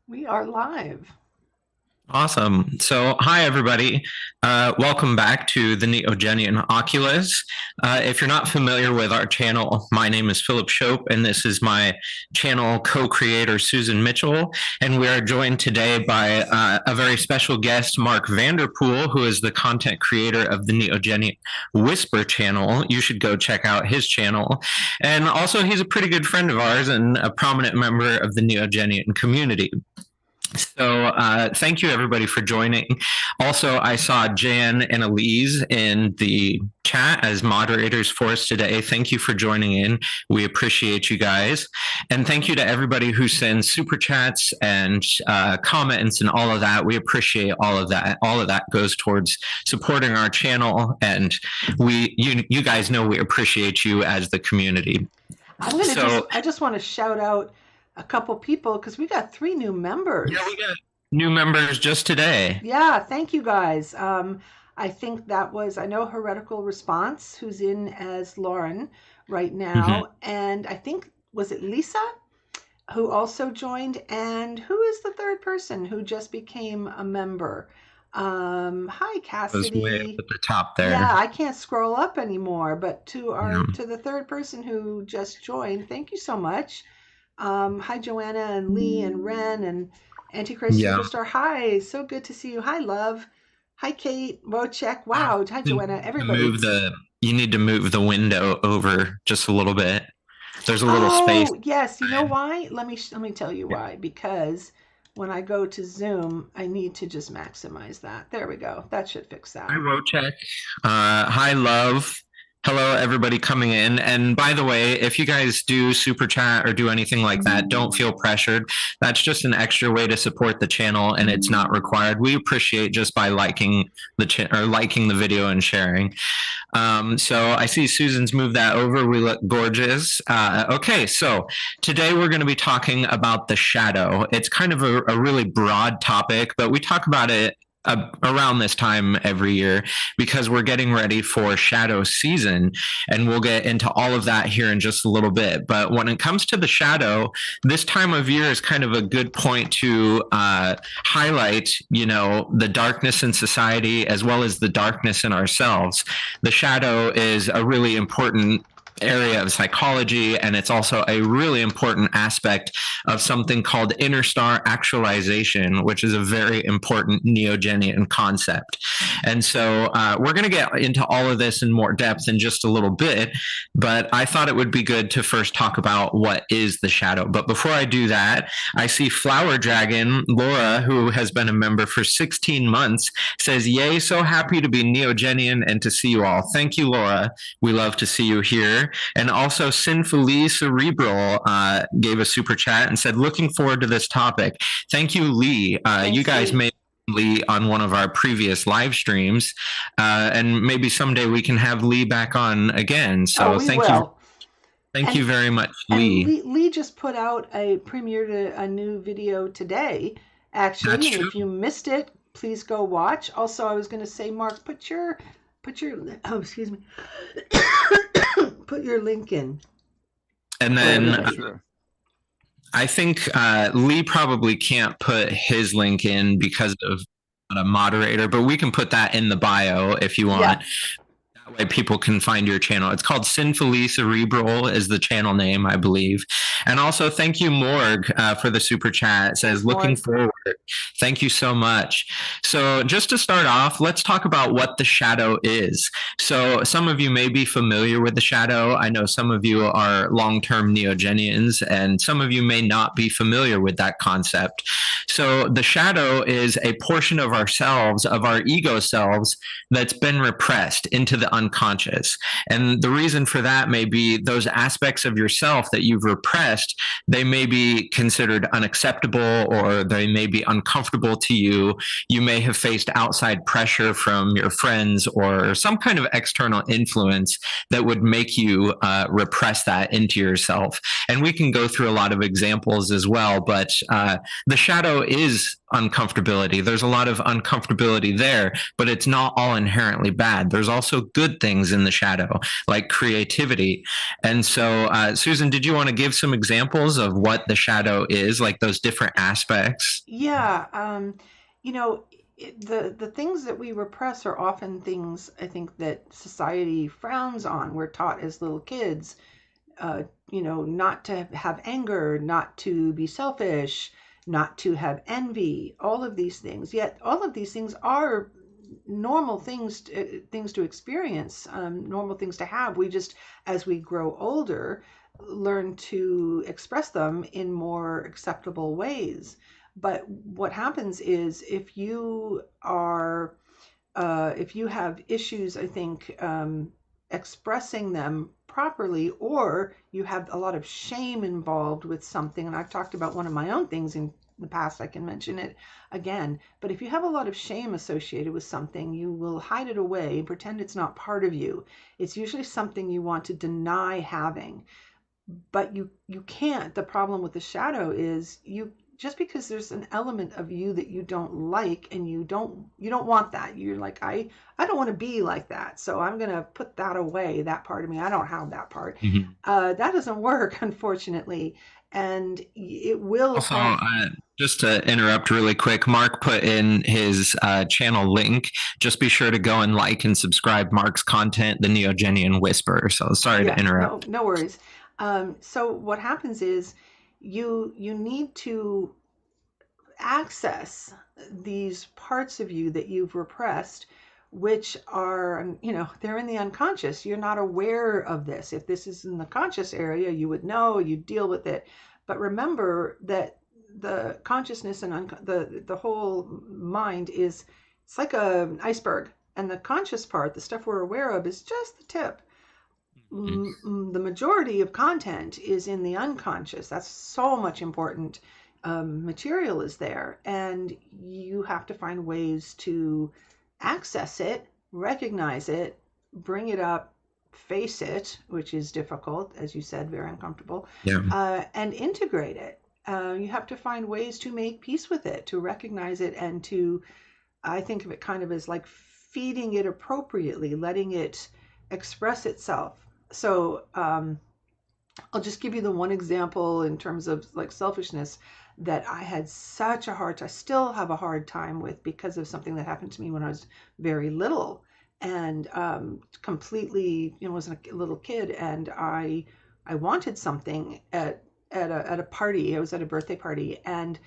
We are live. Awesome. So, hi, everybody. Welcome back to the Neogenian Oculus. If you're not familiar with our channel, my name is Philip Shope, and this is my channel co creator, Susan Mitchell. And we are joined today by a very special guest, Mark Vanderpool, who is the content creator of the Neogenian Whisper channel. You should go check out his channel. And also, he's a pretty good friend of ours and a prominent member of the Neogenian community. So thank you everybody for joining. Also, I saw Jan and Elise in the chat as moderators for us today. Thank you for joining in. We appreciate you guys. And thank you to everybody who sends super chats and comments and all of that. We appreciate all of that. All of that goes towards supporting our channel. And you guys know we appreciate you as the community. I just want to shout out a couple people because we got 3 new members. Yeah, we got new members just today. Yeah, thank you guys. I think I know Heretical Response, who's in as Lauren right now. And I think, was it Lisa who also joined? And who is the third person who just became a member? Hi, Was way up Cassidy. at the top there. Yeah, I can't scroll up anymore, but to the third person who just joined, thank you so much. Hi, Joanna and Lee and Ren and Antichrist Yeah. Superstar. Hi, so good to see you. Hi, love. Hi, Kate. Wojciech. Wow. Hi, Joanna. Everybody. You need to move the window over just a little bit. There's a little space. Oh, yes. You know why? Let me tell you why. Because when I go to Zoom, I need to just maximize that. There we go. That should fix that. Hi, Wojciech. Hi, love. Hello, everybody coming in. And by the way, if you guys do super chat or do anything like that, don't feel pressured. That's just an extra way to support the channel, and it's not required. We appreciate just by liking liking the video and sharing. So I see Susan's moved that over. We look gorgeous. Okay, so today we're going to be talking about the shadow. It's kind of a really broad topic, but we talk about it around this time every year because we're getting ready for shadow season, and we'll get into all of that here in just a little bit. But when it comes to the shadow, this time of year is kind of a good point to highlight, the darkness in society as well as the darkness in ourselves. The shadow is a really important area of psychology, and it's also a really important aspect of something called interstar actualization, which is a very important Neogenian concept. And so we're going to get into all of this in more depth in just a little bit, but I thought it would be good to first talk about what is the shadow. But before I do that, I see Flower Dragon Laura, who has been a member for 16 months, says, "Yay, so happy to be Neogenian and to see you all." Thank you, Laura. We love to see you here. And also Sinfully Cerebral gave a super chat and said, "Looking forward to this topic." Thank you, Lee. Thanks, You guys Lee. made Lee on one of our previous live streams, and maybe someday we can have Lee back on again. Oh, So we will. thank you And very much, and Lee. Lee just premiered a new video today, That's actually. And true. if you missed it, please go watch. Also, I was going to say, Mark, oh, excuse me, put your link in. And then Sure. I think Lee probably can't put his link in because of a moderator, but we can put that in the bio if you want. Yeah. That way people can find your channel. It's called Sinfully Cerebral is the channel name, I believe. And also thank you, Morg, for the super chat. It says, "Looking forward." Thank you so much. So just to start off, let's talk about what the shadow is. So some of you may be familiar with the shadow. I know some of you are long-term Neogenians, and some of you may not be familiar with that concept. So the shadow is a portion of ourselves, of our ego selves, that's been repressed into the unconscious. And the reason for that may be those aspects of yourself that you've repressed, they may be considered unacceptable, or they may be uncomfortable to you. You may have faced outside pressure from your friends or some kind of external influence that would make you repress that into yourself. And we can go through a lot of examples as well, but the shadow shadow is uncomfortability. There's a lot of uncomfortability there, but it's not all inherently bad. There's also good things in the shadow, like creativity. And so, Susan, did you want to give some examples of what the shadow is, like those different aspects? Yeah, you know, the things that we repress are often things I think that society frowns on. We're taught as little kids, not to have anger, not to be selfish, not to have envy, all of these things. Yet all of these things are normal things to experience, normal things to have. We just, as we grow older, learn to express them in more acceptable ways. But what happens is if you have issues, I think, expressing them properly, or you have a lot of shame involved with something, and I've talked about one of my own things in the past, I can mention it again. But if you have a lot of shame associated with something, you will hide it away and pretend it's not part of you. It's usually something you want to deny having, but you can't. The problem with the shadow is you just because there's an element of you that you don't like, and you don't want that. You're like, I don't want to be like that, so I'm going to put that away, that part of me. I don't have that part. Mhm. That doesn't work, unfortunately, and it will Also, cause. just to interrupt really quick, Mark put in his channel link. Just be sure to go and like and subscribe Mark's content, The Neogenian Whisper. So sorry to Yeah, no, interrupt. no worries. So what happens is you need to access these parts of you that you've repressed, which are, they're in the unconscious. You're not aware of this. If this is in the conscious area, you would know, you deal with it. But remember that the consciousness and the whole mind is, it's like an iceberg, and the conscious part, the stuff we're aware of, is just the tip. The majority of content is in the unconscious. That's so much important. Material is there, and you have to find ways to access it, recognize it, bring it up, face it, which is difficult, as you said, very uncomfortable, Yeah. and integrate it. You have to find ways to make peace with it, to recognize it, and to, I think of it kind of as like feeding it appropriately, letting it express itself. So I'll just give you the one example in terms of like selfishness that I had such a hard time, I still have a hard time with, because of something that happened to me when I was very little, and completely, was a little kid, and I wanted something at a party. I was at a birthday party, and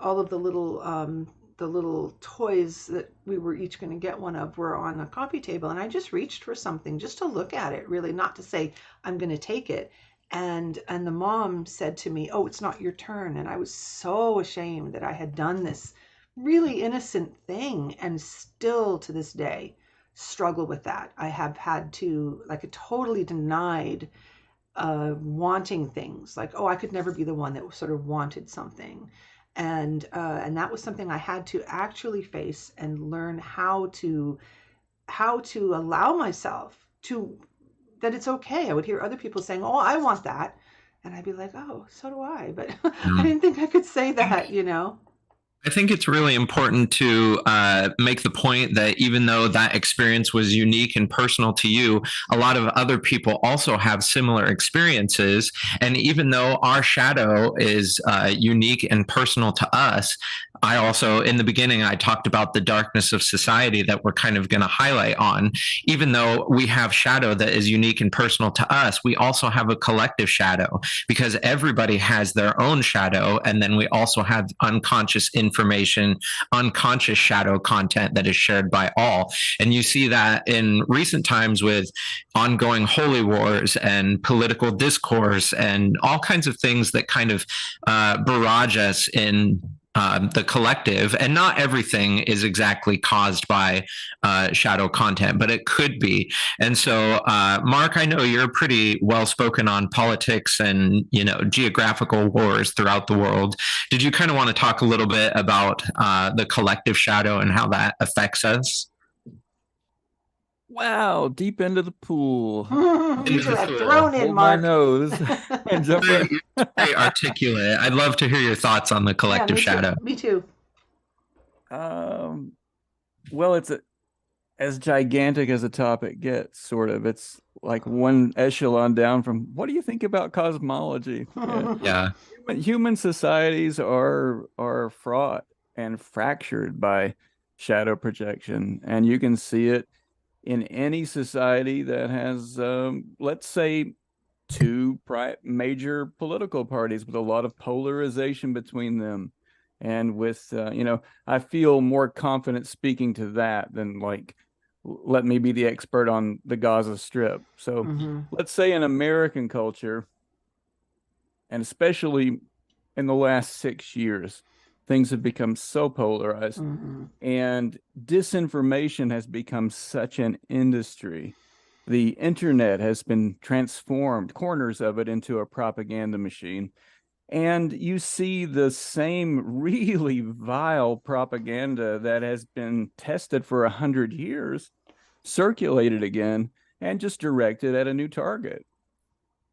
all of the little toys that we were each going to get one of were on a coffee table, and I just reached for something just to look at it, really, not to say I'm going to take it. And the mom said to me, "Oh, it's not your turn." And I was so ashamed that I had done this really innocent thing, and still to this day struggle with that. I have had to, like, totally denied wanting things, like, oh, I could never be the one that sort of wanted something. And that was something I had to actually face and learn how to allow myself to, that it's okay. I would hear other people saying, "Oh, I want that." And I'd be like, "Oh, so do I." But I Yeah. didn't think I could say that. I think it's really important to make the point that even though that experience was unique and personal to you, a lot of other people also have similar experiences. And even though our shadow is unique and personal to us, I also, in the beginning, I talked about the darkness of society that we're kind of going to highlight on. Even though we have shadow that is unique and personal to us, we also have a collective shadow, because everybody has their own shadow. And then we also have unconscious information, unconscious shadow content that is shared by all. And you see that in recent times with ongoing holy wars and political discourse and all kinds of things that kind of barrage us in the collective. And not everything is exactly caused by shadow content, but it could be. And so, Mark, I know you're pretty well spoken on politics and geographical wars throughout the world. Did you kind of want to talk a little bit about the collective shadow and how that affects us? Wow, deep into the pool. You Into should the have pool. thrown in, Hold my Mark. nose and jump Very, in. very articulate. I'd love to hear your thoughts on the Yeah, collective me too. shadow. Me too. um, well, as gigantic as a topic gets, sort of. It's like one echelon down from what do you think about cosmology? Yeah. Yeah. Human societies are fraught and fractured by shadow projection, and you can see it in any society that has, let's say, two major political parties with a lot of polarization between them. And with, I feel more confident speaking to that than like, let me be the expert on the Gaza Strip. So Hmm. let's say in American culture, and especially in the last 6 years, things have become so polarized Hmm. and disinformation has become such an industry. The internet has been transformed, corners of it, into a propaganda machine. And you see the same really vile propaganda that has been tested for 100 years circulated again and just directed at a new target.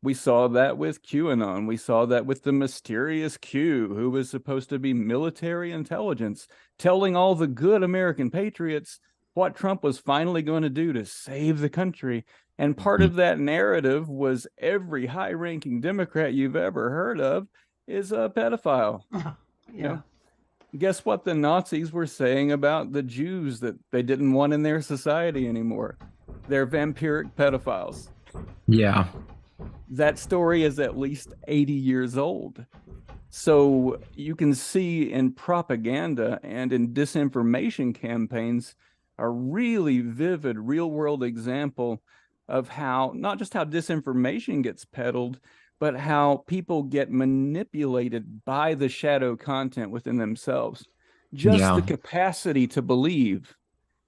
We saw that with QAnon. We saw that with the mysterious Q, who was supposed to be military intelligence, telling all the good American patriots what Trump was finally going to do to save the country. And part of that narrative was every high ranking Democrat you've ever heard of is a pedophile. You Yeah. know, guess what the Nazis were saying about the Jews that they didn't want in their society anymore? They're vampiric pedophiles. Yeah. That story is at least 80 years old. So you can see in propaganda and in disinformation campaigns a really vivid real world example of how not just how disinformation gets peddled, but how people get manipulated by the shadow content within themselves. Just the Yeah. capacity to believe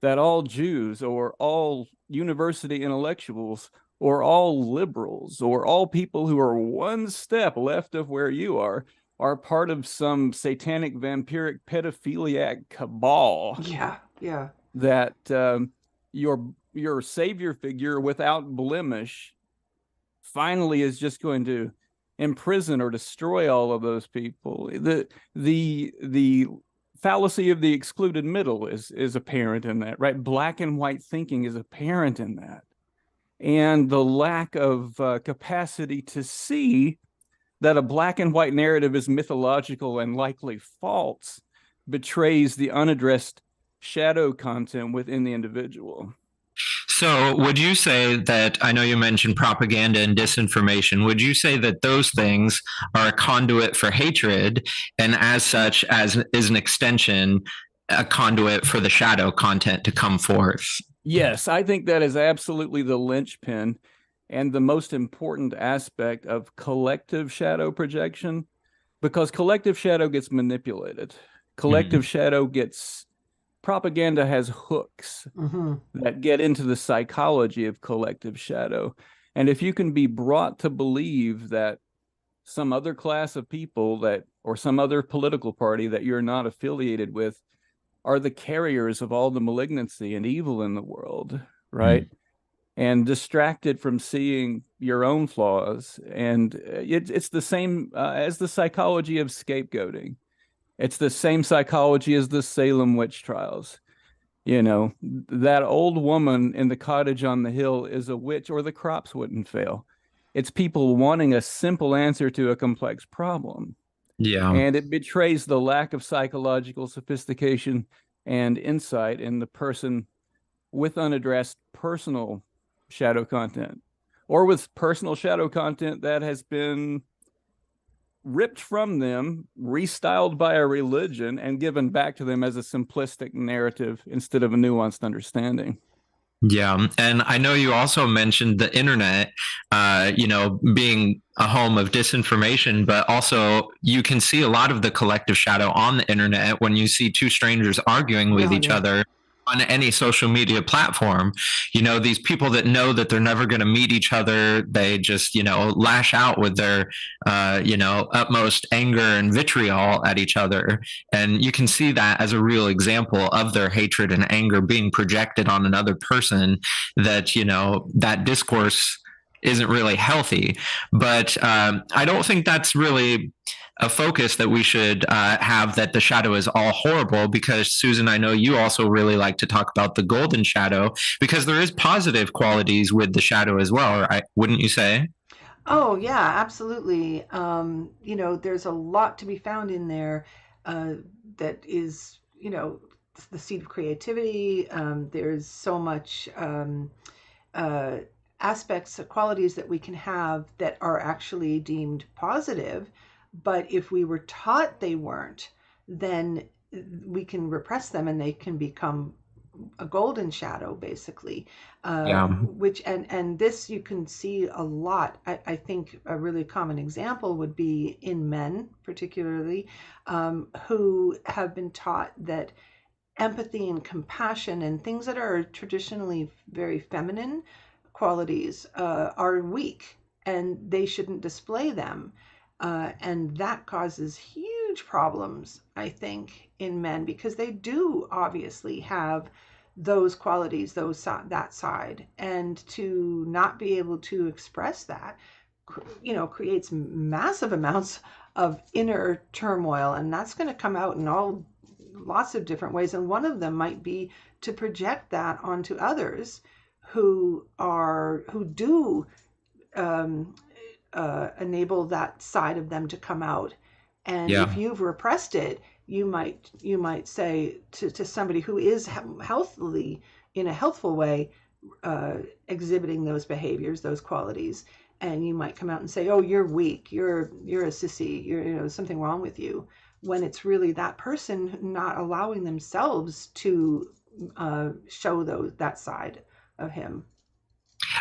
that all Jews or all university intellectuals or all liberals or all people who are one step left of where you are part of some satanic vampiric pedophiliac cabal Yeah. Yeah. that your savior figure without blemish finally is just going to imprison or destroy all of those people. The fallacy of the excluded middle is apparent in that, right? Black and white thinking is apparent in that, and the lack of capacity to see that a black and white narrative is mythological and likely false betrays the unaddressed shadow content within the individual. So, would you say that I know you mentioned propaganda and disinformation? Would you say that those things are a conduit for hatred, and as such, as is an extension, a conduit for the shadow content to come forth? Yes, I think that is absolutely the linchpin and the most important aspect of collective shadow projection, because collective shadow gets manipulated. Collective Mhm. shadow gets propaganda has hooks Hmm. that get into the psychology of collective shadow. And if you can be brought to believe that some other class of people that or some other political party that you're not affiliated with are the carriers of all the malignancy and evil in the world, right? Mhm. And distracted from seeing your own flaws. And it's the same as the psychology of scapegoating. It's the same psychology as the Salem witch trials. You know, that old woman in the cottage on the hill is a witch, or the crops wouldn't fail. It's people wanting a simple answer to a complex problem. Yeah. And it betrays the lack of psychological sophistication and insight in the person with unaddressed personal shadow content, or with personal shadow content that has been ripped from them, restyled by a religion, and given back to them as a simplistic narrative instead of a nuanced understanding. Yeah. And I know you also mentioned the internet, being a home of disinformation, but also you can see a lot of the collective shadow on the internet when you see two strangers arguing with Oh, each yeah. other. on any social media platform, these people that know that they're never going to meet each other, they just, lash out with their, utmost anger and vitriol at each other. And you can see that as a real example of their hatred and anger being projected on another person, that, that discourse isn't really healthy. But I don't think that's really a focus that we should have, that the shadow is all horrible, because Susan, I know you also really like to talk about the golden shadow, because there is positive qualities with the shadow as well, right? Wouldn't you say? Oh, yeah, absolutely. There's a lot to be found in there uh, that is, the seed of creativity. There's so much uh, aspects, qualities that we can have that are actually deemed positive. But if we were taught they weren't, then we can repress them and they can become a golden shadow, basically. Yeah. Which and this you can see a lot. I think a really common example would be in men, particularly, who have been taught that empathy and compassion and things that are traditionally very feminine qualities are weak and they shouldn't display them. And that causes huge problems, I think, in men because they do obviously have those qualities, that side, and to not be able to express that, creates massive amounts of inner turmoil, and that's going to come out in all lots of different ways. And one of them might be to project that onto others who do um, enable that side of them to come out. And Yeah. if you've repressed it, you might say to somebody who is healthily, in a healthful way, exhibiting those behaviors, those qualities, and you might come out and say, "Oh, you're weak. You're a sissy. Something wrong with you," when it's really that person not allowing themselves to show that side of him.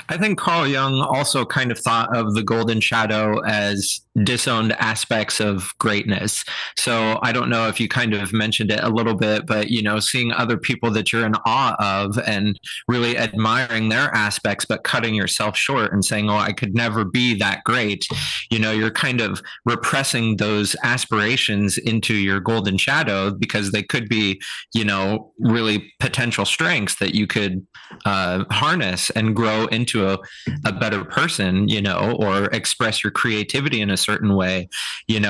I think Carl Jung also kind of thought of the golden shadow as disowned aspects of greatness. So I don't know if you kind of mentioned it a little bit, but seeing other people that you're in awe of and really admiring their aspects, but cutting yourself short and saying, "Oh, I could never be that great." You're kind of repressing those aspirations into your golden shadow, because they could be, really potential strengths that you could harness and grow into a better person, or express your creativity in a certain way.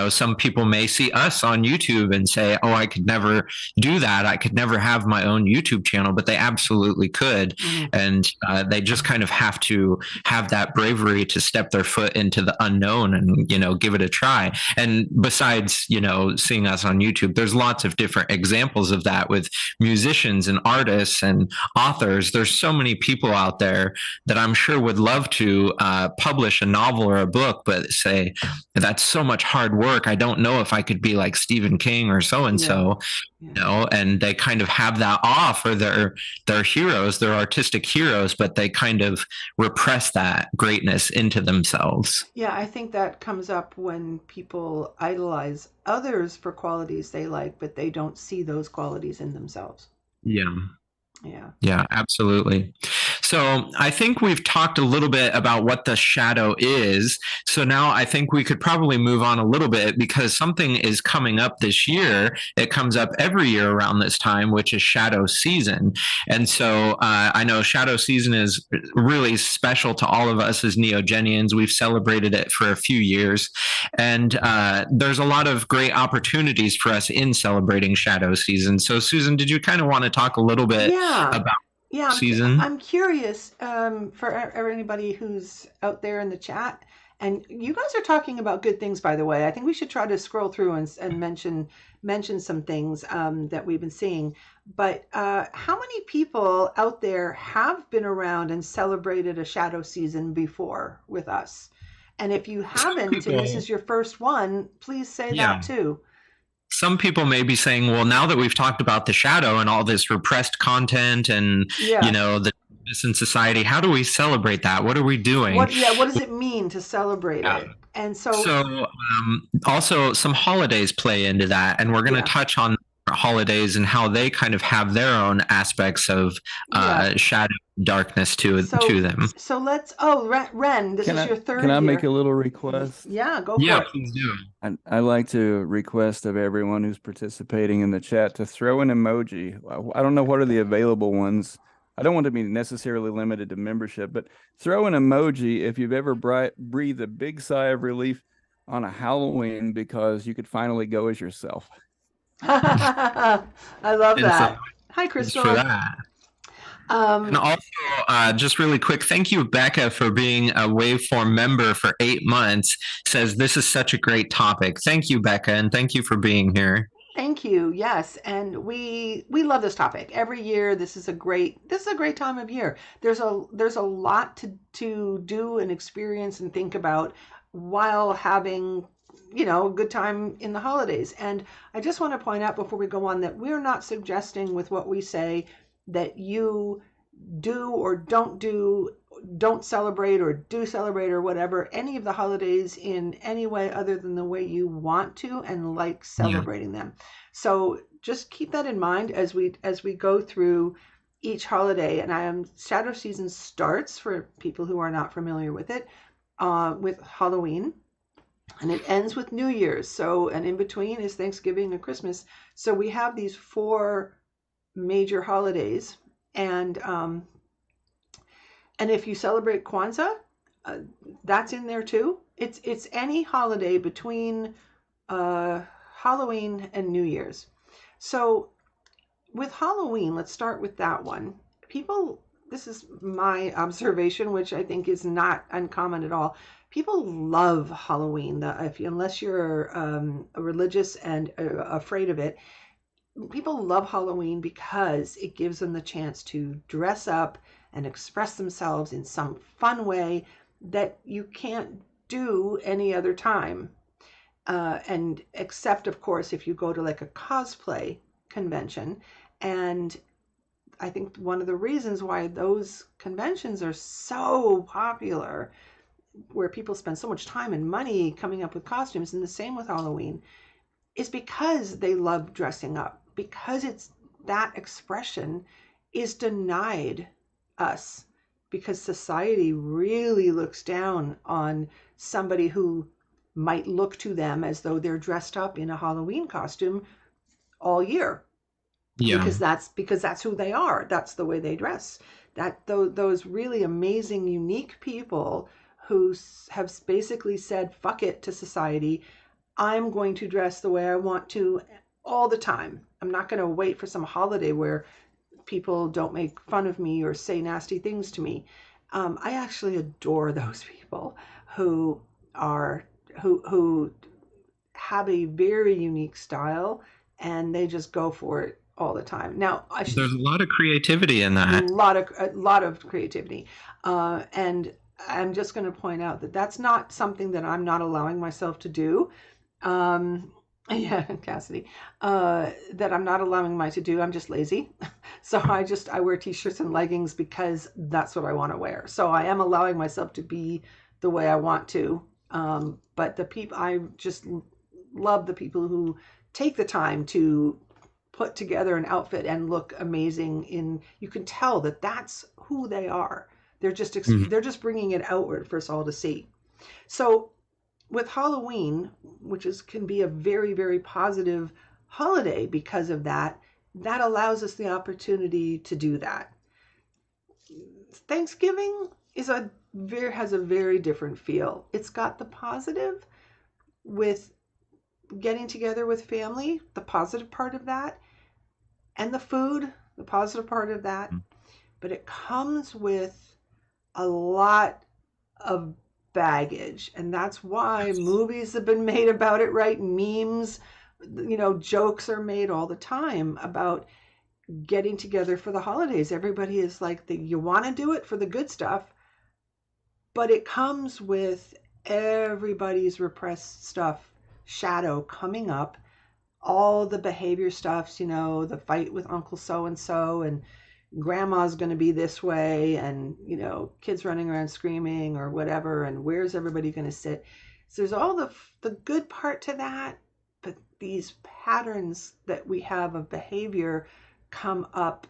Some people may see us on YouTube and say, "Oh, I could never do that. I could never have my own YouTube channel," but they absolutely could. Mm. And they just kind of have to have that bravery to step their foot into the unknown and, give it a try. And besides, seeing us on YouTube, there's lots of different examples of that with musicians and artists and authors. There's so many people out there that I'm sure would love to publish a novel or a book, but say, "That's so much hard work. I don't know if I could be like Stephen King or so and so." Yeah. And they kind of have that awe for their heroes, their artistic heroes, but they kind of repress that greatness into themselves. Yeah, I think that comes up when people idolize others for qualities they like, but they don't see those qualities in themselves. Yeah. Yeah. Yeah, absolutely. So I think we've talked a little bit about what the shadow is. So now I think we could probably move on a little bit, because something is coming up this year. It comes up every year around this time, which is shadow season. And so I know shadow season is really special to all of us as Neogenians. We've celebrated it for a few years. And there's a lot of great opportunities for us in celebrating shadow season. So Susan, did you kind of want to talk a little bit Yeah. about Yeah, season? I'm curious for anybody who's out there in the chat. And you guys are talking about good things, by the way. I think we should try to scroll through and mention some things that we've been seeing. But how many people out there have been around and celebrated a shadow season before with us? And if you haven't, and this People, is your first one, please say that yeah. too. Some people may be saying, "Well, now that we've talked about the shadow and all this repressed content and, Yeah. the darkness in society, how do we celebrate that? What are we doing?" What does it mean to celebrate Yeah. it? And so, So also some holidays play into that, and we're going to yeah. touch on holidays and how they kind of have their own aspects of Yeah. shadow and darkness to So them. so let's Ren, this Can is I your can third I make year. a little request? Yeah, go Yeah, for it. please do. I like to request of everyone who's participating in the chat to throw an emoji. I don't know what are the available ones. I don't want to be necessarily limited to membership, but throw an emoji if you've ever breathed a big sigh of relief on a Halloween because you could finally go as yourself. I love And so that. Hi, thanks for Crystal. that. And Um, also, just really quick, thank you, Becca, for being a Waveform member for 8 months. Says this is such a great topic. Thank you, Becca, and thank you for being here. Thank you. Yes, and we love this topic. Every year this is a great time of year. There's a lot to do and experience and think about while having, a good time in the holidays. And I just want to point out before we go on that we're not suggesting with what we say that you do or don't celebrate or do celebrate or whatever any of the holidays in any way other than the way you want to and like Yeah. celebrating them. So just keep that in mind as we go through each holiday. And shadow season starts, for people who are not familiar with it, with Halloween, and it ends with New Year's. So, and in between is Thanksgiving and Christmas. So we have these four major holidays. And if you celebrate Kwanzaa, uh, that's in there too. It's any holiday between uh, Halloween and New Year's. So with Halloween, let's start with that one. People, this is my observation, which I think is not uncommon at all. People love Halloween. Unless you're religious and afraid of it, people love Halloween because it gives them the chance to dress up and express themselves in some fun way that you can't do any other time. And except, of course, if you go to like a cosplay convention. And I think one of the reasons why those conventions are so popular, where people spend so much time and money coming up with costumes, and the same with Halloween, is because they love dressing up, because it's that expression is denied us, because society really looks down on somebody who might look to them as though they're dressed up in a Halloween costume all year, Yeah. because that's who they are. That's the way they dress. Those really amazing, unique people who have basically said fuck it to society. I'm going to dress the way I want to all the time. I'm not going to wait for some holiday where people don't make fun of me or say nasty things to me. I actually adore those people who are who have a very unique style, and they just go for it all the time. Now, I should There's a lot of creativity in a that. lot of creativity, and I'm just going to point out that that's not something that I'm not allowing myself to do. um yeah, Cassidy, that I'm not allowing my to do. I'm just lazy. So I wear t-shirts and leggings because that's what I want to wear. So I am allowing myself to be the way I want to. But the people, I just love the people who take the time to put together an outfit and look amazing. In You can tell that that's who they are. Mhm. They're just bringing it outward for us all to see. So with Halloween, which can be a very, very positive holiday because of that, that allows us the opportunity to do that. Thanksgiving has a very different feel. It's got the positive with getting together with family, the positive part of that, and the food, the positive part of that, but it comes with a lot of baggage, and that's why Yes. movies have been made about it, right? Memes, jokes are made all the time about getting together for the holidays. Everybody is like, you want to do it for the good stuff, but it comes with everybody's repressed stuff, shadow coming up, all the behavior stuffs, the fight with Uncle so and so, and grandma's going to be this way, and kids running around screaming or whatever, and where's everybody going to sit. So there's all the good part to that, but these patterns that we have of behavior come up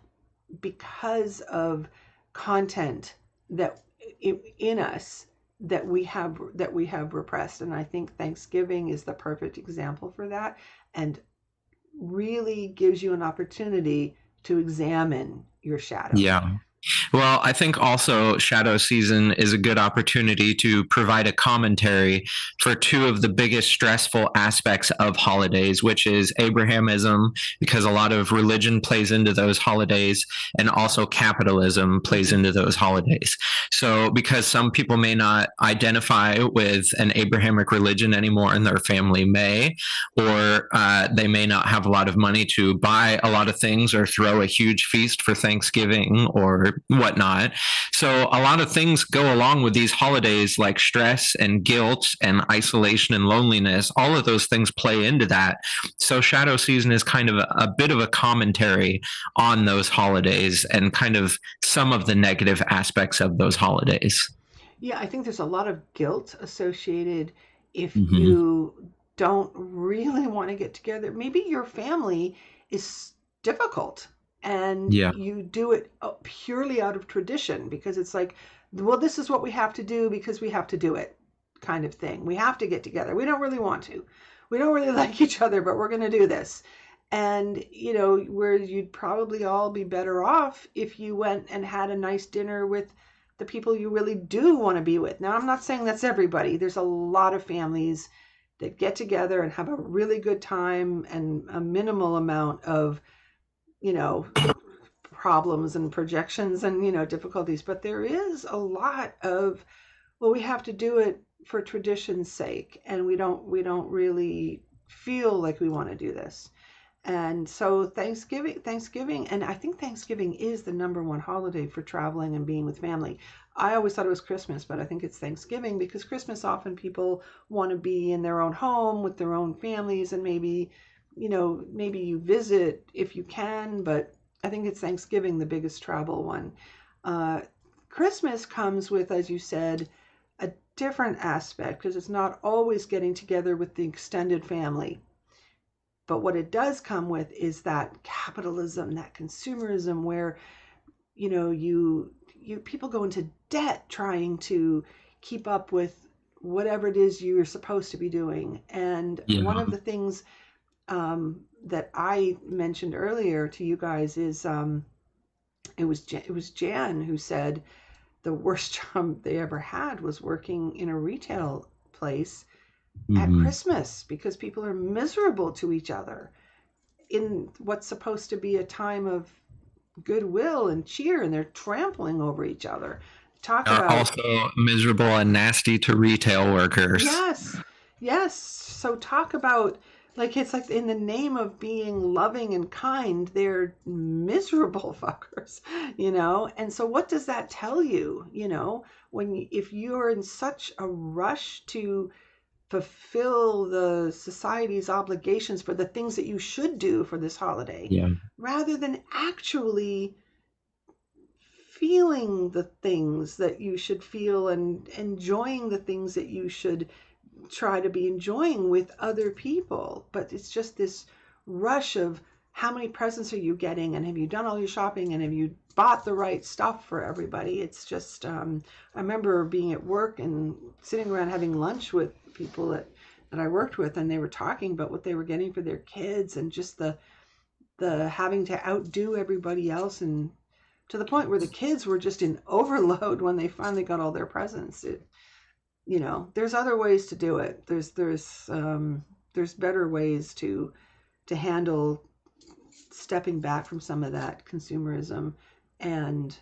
because of content that in us that we have repressed. And I think Thanksgiving is the perfect example for that, and really gives you an opportunity to examine your shadow. Yeah. Well, I think also shadow season is a good opportunity to provide a commentary for two of the biggest stressful aspects of holidays, which is Abrahamism, because a lot of religion plays into those holidays, and also capitalism plays into those holidays. So, because some people may not identify with an Abrahamic religion anymore, and their family may, or they may not have a lot of money to buy a lot of things or throw a huge feast for Thanksgiving or whatnot. So a lot of things go along with these holidays, like stress and guilt and isolation and loneliness. All of those things play into that. So shadow season is kind of a bit of a commentary on those holidays and kind of some of the negative aspects of those holidays. Yeah, I think there's a lot of guilt associated if Mm-hmm. you don't really want to get together. Maybe your family is difficult and Yeah. you do it purely out of tradition because it's like, well, this is what we have to do because we have to do it, kind of thing. We have to get together. We don't really want to. We don't really like each other, but we're going to do this. And, where you'd probably all be better off if you went and had a nice dinner with the people you really do want to be with. Now, I'm not saying that's everybody. There's a lot of families that get together and have a really good time and a minimal amount of, you know, problems and projections and, difficulties. But there is a lot of, well, we have to do it for tradition's sake, and we don't really feel like we want to do this. And so Thanksgiving, and I think Thanksgiving is the number one holiday for traveling and being with family. I always thought it was Christmas, but I think it's Thanksgiving because Christmas often people want to be in their own home with their own families, and maybe you visit if you can, but I think it's Thanksgiving, the biggest travel one. Uh, Christmas comes with, as you said, a different aspect because it's not always getting together with the extended family. But what it does come with is that capitalism, that consumerism, where you people go into debt trying to keep up with whatever it is you're supposed to be doing. And one Yeah. of the things that I mentioned earlier to you guys is it was Jan who said the worst job they ever had was working in a retail place at Mm-hmm. Christmas because people are miserable to each other in what's supposed to be a time of goodwill and cheer, and they're trampling over each other. Talk about, Also miserable and nasty to retail workers. yes, yes. So talk about, like, it's like in the name of being loving and kind, they're miserable fuckers. And so what does that tell you, if you're in such a rush to fulfill the society's obligations for the things that you should do for this holiday Yeah. rather than actually feeling the things that you should feel and enjoying the things that you should try to be enjoying with other people. But it's just this rush of how many presents are you getting, and have you done all your shopping, and have you bought the right stuff for everybody. It's just I remember being at work and sitting around having lunch with people that I worked with, and they were talking about what they were getting for their kids, and just the having to outdo everybody else, and to the point where the kids were just in overload when they finally got all their presents. There's other ways to do it. There's better ways to handle stepping back from some of that consumerism, and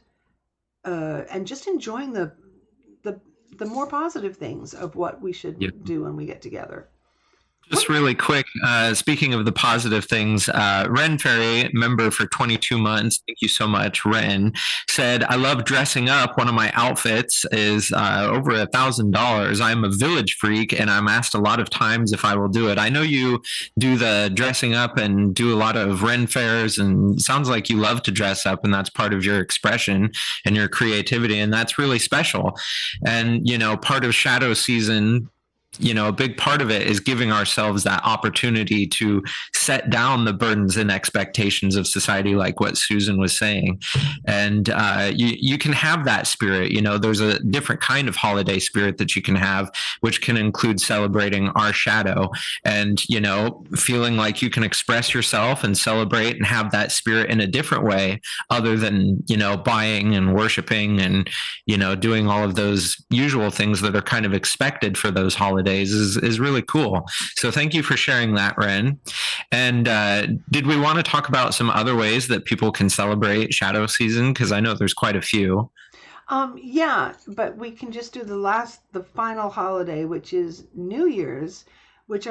just enjoying the the more positive things of what we Yeah. should do when we get together. Just What? really quick, speaking of the positive things, Ren Ferry, member for 22 months, thank you so much, Ren, said, I love dressing up. One of my outfits is over $1,000. I'm a village freak, and I'm asked a lot of times if I will do it. I know you do the dressing up and do a lot of Ren fairs, and it sounds like you love to dress up, and that's part of your expression and your creativity, and that's really special. And, part of shadow season a big part of it is giving ourselves that opportunity to set down the burdens and expectations of society, like what Susan was saying. And you can have that spirit. There's a different kind of holiday spirit that you can have, which can include celebrating our shadow and, feeling like you can express yourself and celebrate and have that spirit in a different way other than, buying and worshiping and, doing all of those usual things that are kind of expected for those holidays is really cool. So thank you for sharing that, Ren. And did we want to talk about some other ways that people can celebrate shadow season? Because I know there's quite a few. Yeah, but we can just do the final holiday, which is New Year's,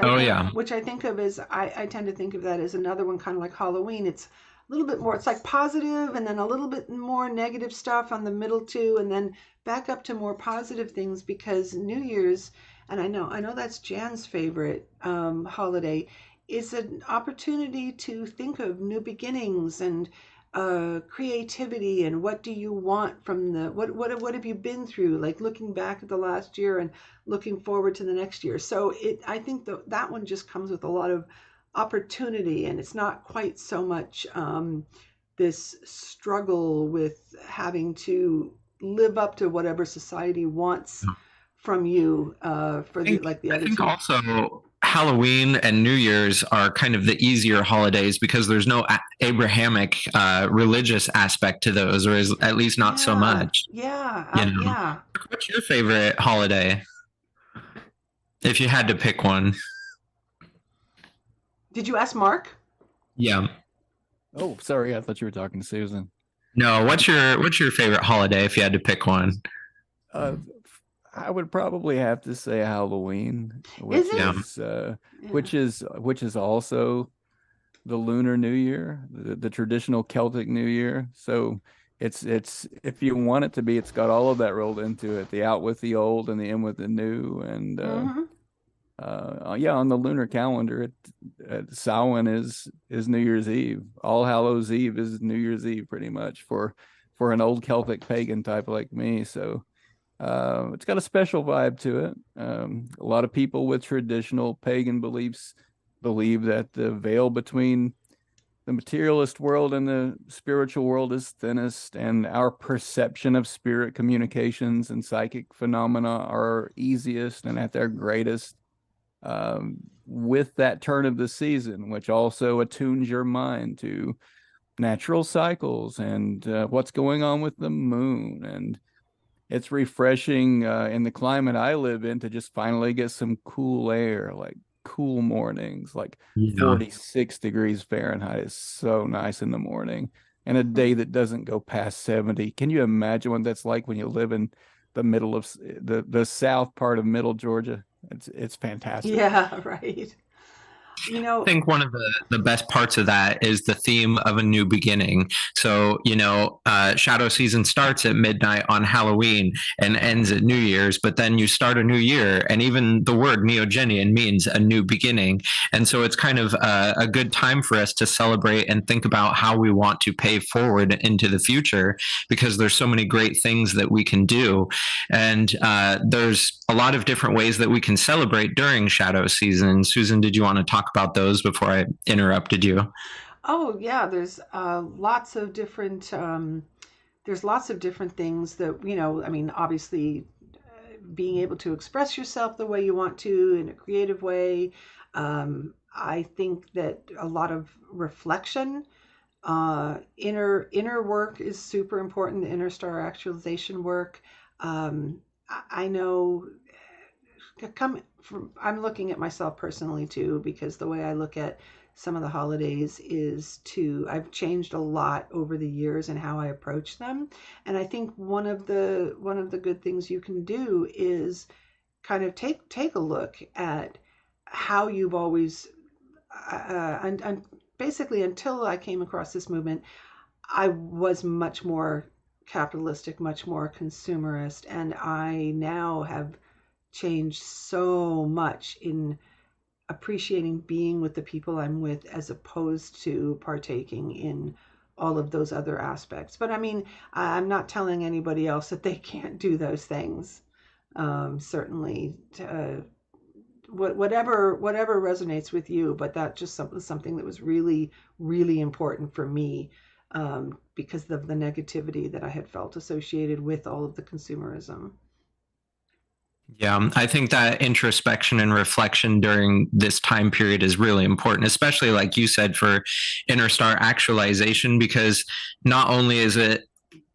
Oh, yeah. which I think of as I tend to think of that as another one, kind of like Halloween. It's a little bit more. It's like positive, and then a little bit more negative stuff on the middle too, and then back up to more positive things because New Year's, and I know that's Jan's favorite holiday, is an opportunity to think of new beginnings and creativity and what do you want from the what have you been through, like looking back at the last year and looking forward to the next year. So I think that one just comes with a lot of opportunity, and it's not quite so much this struggle with having to live up to whatever society wants from you for the I other think two. also Halloween and New Year's are kind of the easier holidays because there's no Abrahamic religious aspect to those, or is at least not so Yeah, much. yeah, yeah. What's your favorite holiday if you had to pick one? Did you ask Mark? Yeah. Oh, sorry, I thought you were talking to Susan. No, what's your favorite holiday if you had to pick one? Uh, I would probably have to say Halloween, Is which it? Yeah. is Yeah. which is also the Lunar New Year, the traditional Celtic New Year. So it's if you want it to be, it's got all of that rolled into it, the out with the old and the in with the new. And Hmm. yeah, on the lunar calendar, Samhain is New Year's Eve. All Hallows Eve is New Year's Eve, pretty much for an old Celtic pagan type like me. So it's got a special vibe to it. A lot of people with traditional pagan beliefs believe that the veil between the materialist world and the spiritual world is thinnest, and our perception of spirit communications and psychic phenomena are easiest and at their greatest with that turn of the season, which also attunes your mind to natural cycles and what's going on with the moon. And it's refreshing in the climate I live in to just finally get some cool air, like cool mornings, like Yeah. 46 degrees Fahrenheit is so nice in the morning. And a day that doesn't go past 70. Can you imagine what that's like when you live in the middle of the south part of middle Georgia? It's fantastic. Yeah, right. You I know, think one of the best parts of that is the theme of a new beginning. So, shadow season starts at midnight on Halloween and ends at New Year's, but then you start a new year. And even the word Neogenian means a new beginning. And so it's kind of a good time for us to celebrate and think about how we want to pay forward into the future because there's so many great things that we can do. And there's a lot of different ways that we can celebrate during shadow season. Susan, did you want to talk about those before I interrupted you? oh yeah, there's lots of different things that, I mean, obviously being able to express yourself the way you want to in a creative way. I think that a lot of reflection, inner work is super important. The inner star actualization work. I know I'm looking at myself personally too, because the way I look at some of the holidays is I've changed a lot over the years and how I approach them. And I think one of the good things you can do is kind of take a look at how you've always and basically until I came across this movement, I was much more capitalistic, much more consumerist, and I now have changed so much in appreciating being with the people I'm with as opposed to partaking in all of those other aspects. But I mean, I'm not telling anybody else that they can't do those things. Certainly, whatever resonates with you, but that just something that was really, really important for me, because of the negativity that I had felt associated with all of the consumerism. Yeah, I think that introspection and reflection during this time period is really important, especially like you said, for inner star actualization, because not only is it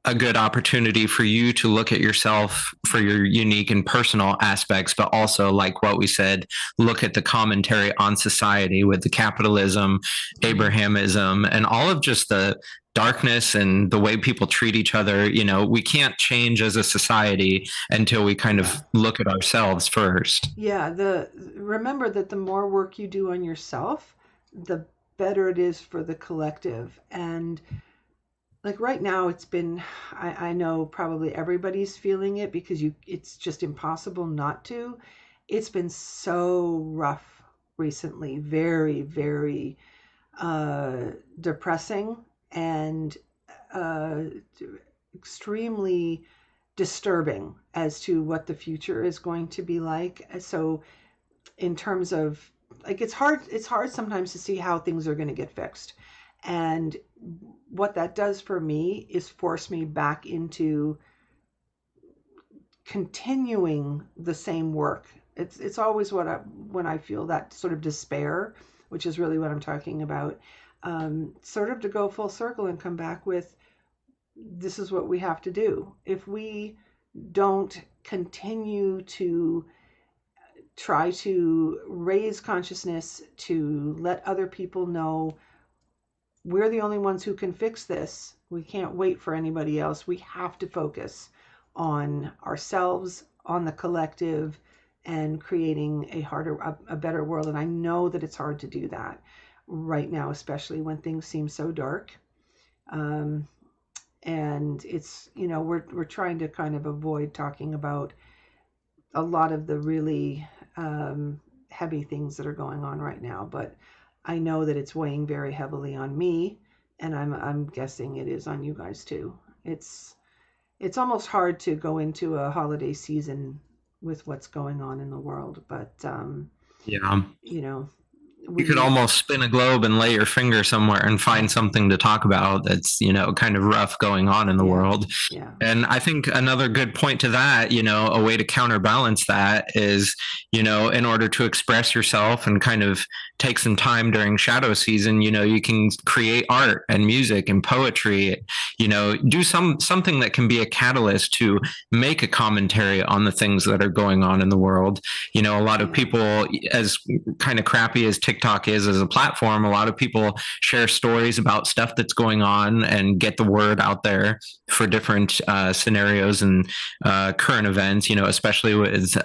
a good opportunity for you to look at yourself for your unique and personal aspects, but also, like what we said, look at the commentary on society with the capitalism, Abrahamism, and all of just the darkness and the way people treat each other. We can't change as a society until we kind of Yeah. look at ourselves first. Yeah, the remember that the more work you do on yourself, the better it is for the collective. And like right now it's been, I know probably everybody's feeling it because it's just impossible not to. It's been so rough recently, very, very uh, depressing and uh, extremely disturbing as to what the future is going to be like. So in terms of, like, it's hard sometimes to see how things are going to get fixed. And what that does for me is force me back into continuing the same work. It's always when I feel that sort of despair, which is really what I'm talking about, sort of to go full circle and come back with, this is what we have to do. If we don't continue to try to raise consciousness, to let other people know we're the only ones who can fix this. We can't wait for anybody else. We have to focus on ourselves, on the collective, and creating a better world. And I know that it's hard to do that right now, especially when things seem so dark. Um, and it's, we're trying to kind of avoid talking about a lot of the really heavy things that are going on right now, but I know that it's weighing very heavily on me, and I'm guessing it is on you guys too. It's almost hard to go into a holiday season with what's going on in the world, but Yeah. you know, You could we almost spin a globe and lay your finger somewhere and find something to talk about that's, kind of rough going on in the yeah, world. yeah, And I think another good point to that, a way to counterbalance that is, in order to express yourself and kind of take some time during shadow season, you can create art and music and poetry, do something that can be a catalyst to make a commentary on the things that are going on in the world. A lot of yeah, people, as kind of crappy as TikTok is as a platform, a lot of people share stories about stuff that's going on and get the word out there for different scenarios and current events, especially with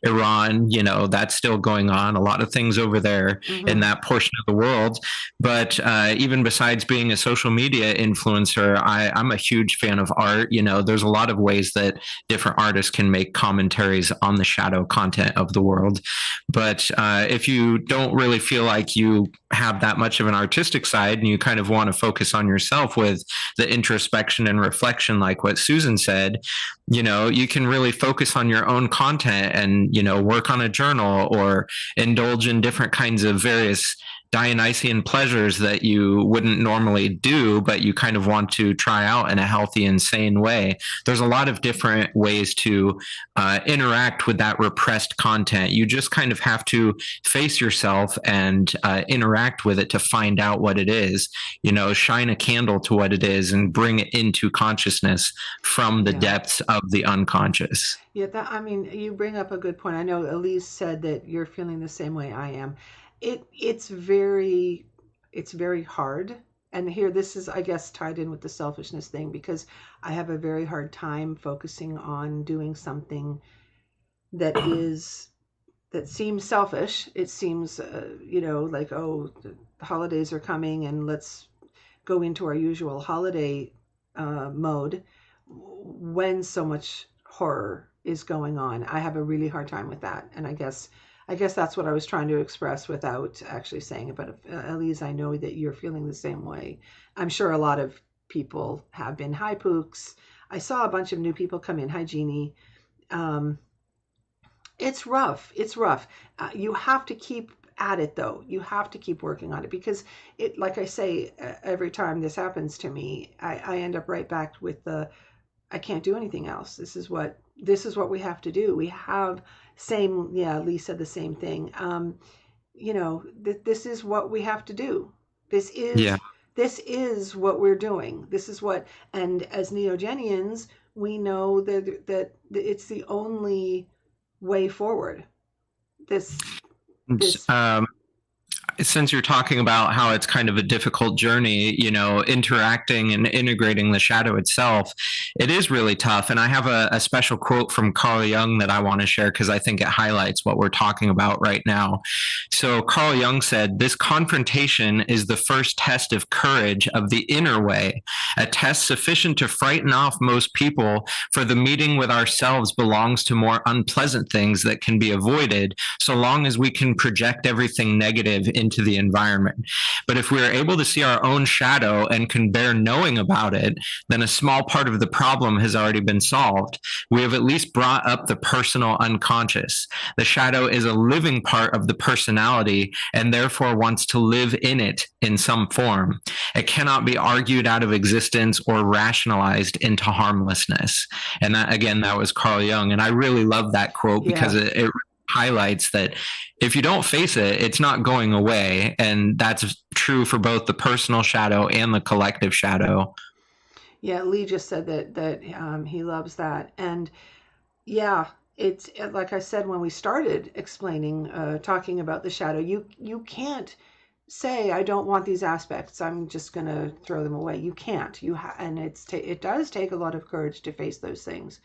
Iran, that's still going on. A lot of things over there in mm-hmm. that portion of the world. But even besides being a social media influencer, I'm a huge fan of art. There's a lot of ways that different artists can make commentaries on the shadow content of the world. But if you don't really feel like you have that much of an artistic side and you kind of want to focus on yourself with the introspection and reflection, like what Susan said, you can really focus on your own content and, work on a journal or indulge in different kinds of various Dionysian pleasures that you wouldn't normally do, but you kind of want to try out in a healthy and sane way. There's a lot of different ways to interact with that repressed content. You just kind of have to face yourself and interact with it to find out what it is, shine a candle to what it is and bring it into consciousness from the Yeah. depths of the unconscious. Yeah, I mean, you bring up a good point. I know Elise said that you're feeling the same way I am. It's very hard. And here, this is, I guess, tied in with the selfishness thing, because I have a very hard time focusing on doing something that is that seems selfish. It seems, like, oh, the holidays are coming and let's go into our usual holiday mode when so much horror is going on. I have a really hard time with that, and I guess that's what I was trying to express without actually saying it. But Elise, I know that you're feeling the same way. I'm sure a lot of people have been. Hi, Pooks. I saw a bunch of new people come in. Hi, Jeannie. Um, It's rough. It's rough. You have to keep at it, though. You have to keep working on it because it, like I say, every time this happens to me, I end up right back with the I can't do anything else. This is what we have to do. We have same yeah. Lee said the same thing. This is what we have to do. This Yeah. is this is what we're doing. This is what and as Neogenians, we know that it's the only way forward. This Um, since you're talking about how it's kind of a difficult journey, interacting and integrating the shadow itself, it is really tough. And I have a special quote from Carl Jung that I want to share because I think it highlights what we're talking about right now. So Carl Jung said, "This confrontation is the first test of courage of the inner way, a test sufficient to frighten off most people, for the meeting with ourselves belongs to more unpleasant things that can be avoided, so long as we can project everything negative into the environment. But if we are able to see our own shadow and can bear knowing about it, then a small part of the problem has already been solved. We have at least brought up the personal unconscious. The shadow is a living part of the personality and therefore wants to live in it in some form. It cannot be argued out of existence or rationalized into harmlessness." And that, again, that was Carl Jung. And I really love that quote because yeah. it highlights that if you don't face it, it's not going away. And that's true for both the personal shadow and the collective shadow. Yeah, Lee just said that he loves that. And yeah, it's like I said when we started explaining, talking about the shadow. You can't say I don't want these aspects. I'm just going to throw them away. You can't. And it does take a lot of courage to face those things.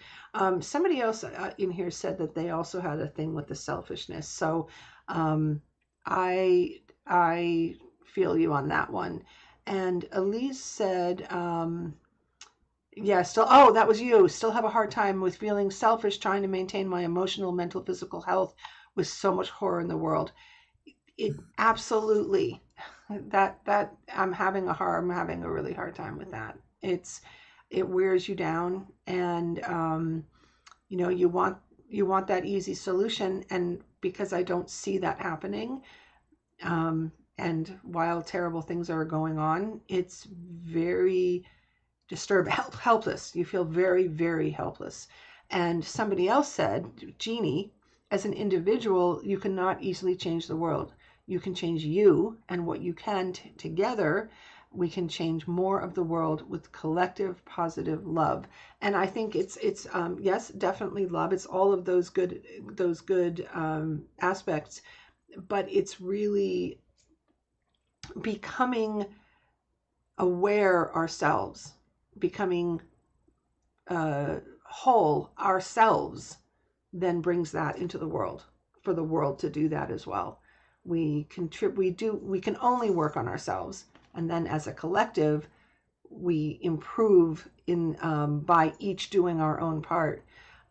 Somebody else in here said that they also had a thing with the selfishness. So um, I feel you on that one. And Elise said. Yeah, still, oh, that was you. Still have a hard time with feeling selfish, trying to maintain my emotional, mental, physical health with so much horror in the world. It absolutely that I'm having a really hard time with that. It wears you down, and you want that easy solution, and because I don't see that happening, and while terrible things are going on, it's very disturbed, helpless. You feel very, very helpless. And somebody else said, Jeannie, as an individual, you cannot easily change the world. You can change you, and what you can together, we can change more of the world with collective positive love. And I think it's yes, definitely love. It's all of those good aspects, but it's really becoming aware ourselves, becoming whole ourselves, then brings that into the world for the world to do that as well. We can only work on ourselves, and then as a collective, we improve in by each doing our own part.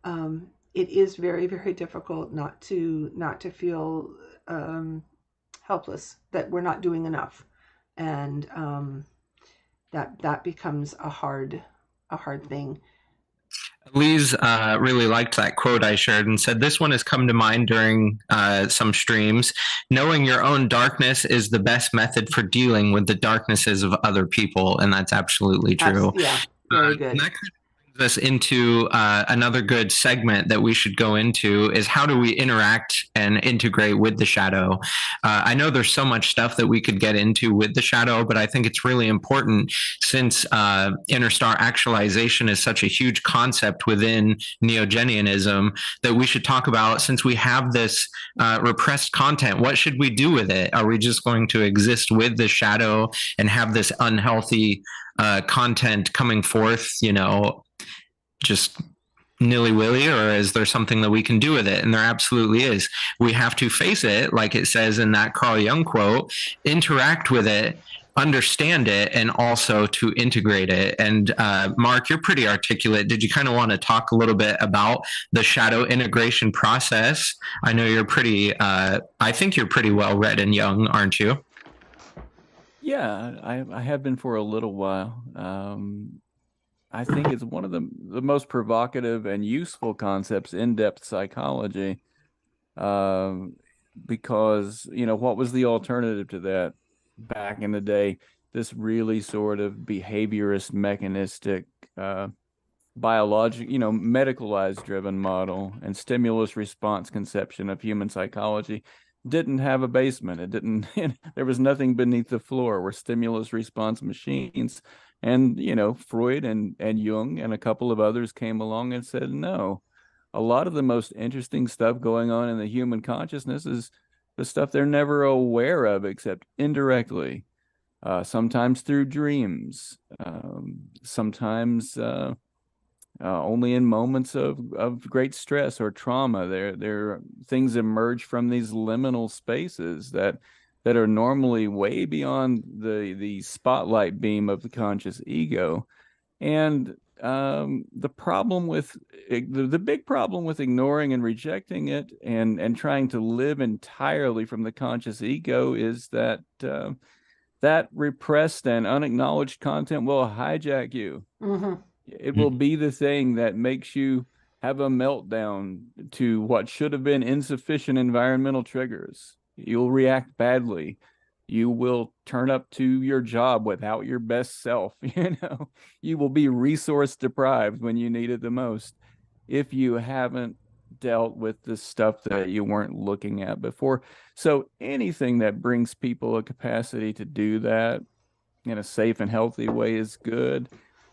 It is very, very difficult not to feel helpless that we're not doing enough, and that becomes a hard thing. Lee's really liked that quote I shared and said, "This one has come to mind during some streams. Knowing your own darkness is the best method for dealing with the darknesses of other people." And that's absolutely true. Yeah, very good. And that us into another good segment that we should go into is how do we interact and integrate with the shadow. I know there's so much stuff that we could get into with the shadow, but I think it's really important since interstar actualization is such a huge concept within Neogenianism that we should talk about, since we have this repressed content, what should we do with it? Are we just going to exist with the shadow and have this unhealthy content coming forth, just nilly-willy, or is there something that we can do with it? And there absolutely is. We have to face it, like it says in that Carl Jung quote, interact with it, understand it, and also to integrate it. And Mark, you're pretty articulate. Did you kind of want to talk a little bit about the shadow integration process? I know you're I think you're pretty well read in Jung, aren't you? Yeah, I have been for a little while. I think it's one of the most provocative and useful concepts in depth psychology. Um, because, what was the alternative to that back in the day? This really sort of behaviorist, mechanistic, biologic, medicalized driven model and stimulus response conception of human psychology didn't have a basement. It didn't, there was nothing beneath the floor. We're stimulus response machines. And, Freud and Jung and a couple of others came along and said, no, a lot of the most interesting stuff going on in the human consciousness is the stuff they're never aware of except indirectly, sometimes through dreams, sometimes only in moments of great stress or trauma. There things emerge from these liminal spaces that are normally way beyond the spotlight beam of the conscious ego. And the problem with the big problem with ignoring and rejecting it and trying to live entirely from the conscious ego is that that repressed and unacknowledged content will hijack you. Mm-hmm. It will be the thing that makes you have a meltdown to what should have been insufficient environmental triggers. You'll react badly. You will turn up to your job without your best self. You will be resource deprived when you need it the most if you haven't dealt with the stuff that you weren't looking at before. So anything that brings people a capacity to do that in a safe and healthy way is good.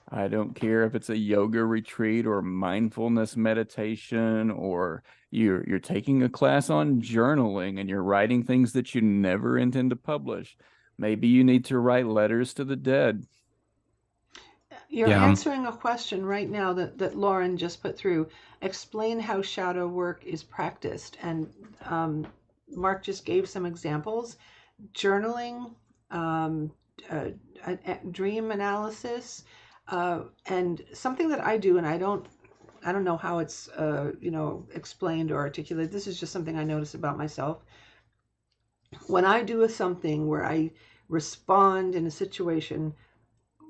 I don't care if it's a yoga retreat or mindfulness meditation, or you're taking a class on journaling and you're writing things that you never intend to publish. Maybe you need to write letters to the dead. You're Yeah. answering a question right now that Lauren just put through. Explain how shadow work is practiced. And Mark just gave some examples. Journaling, um, dream analysis, and something that I do, and I don't know how it's explained or articulated. This is just something I notice about myself. When I do something where I respond in a situation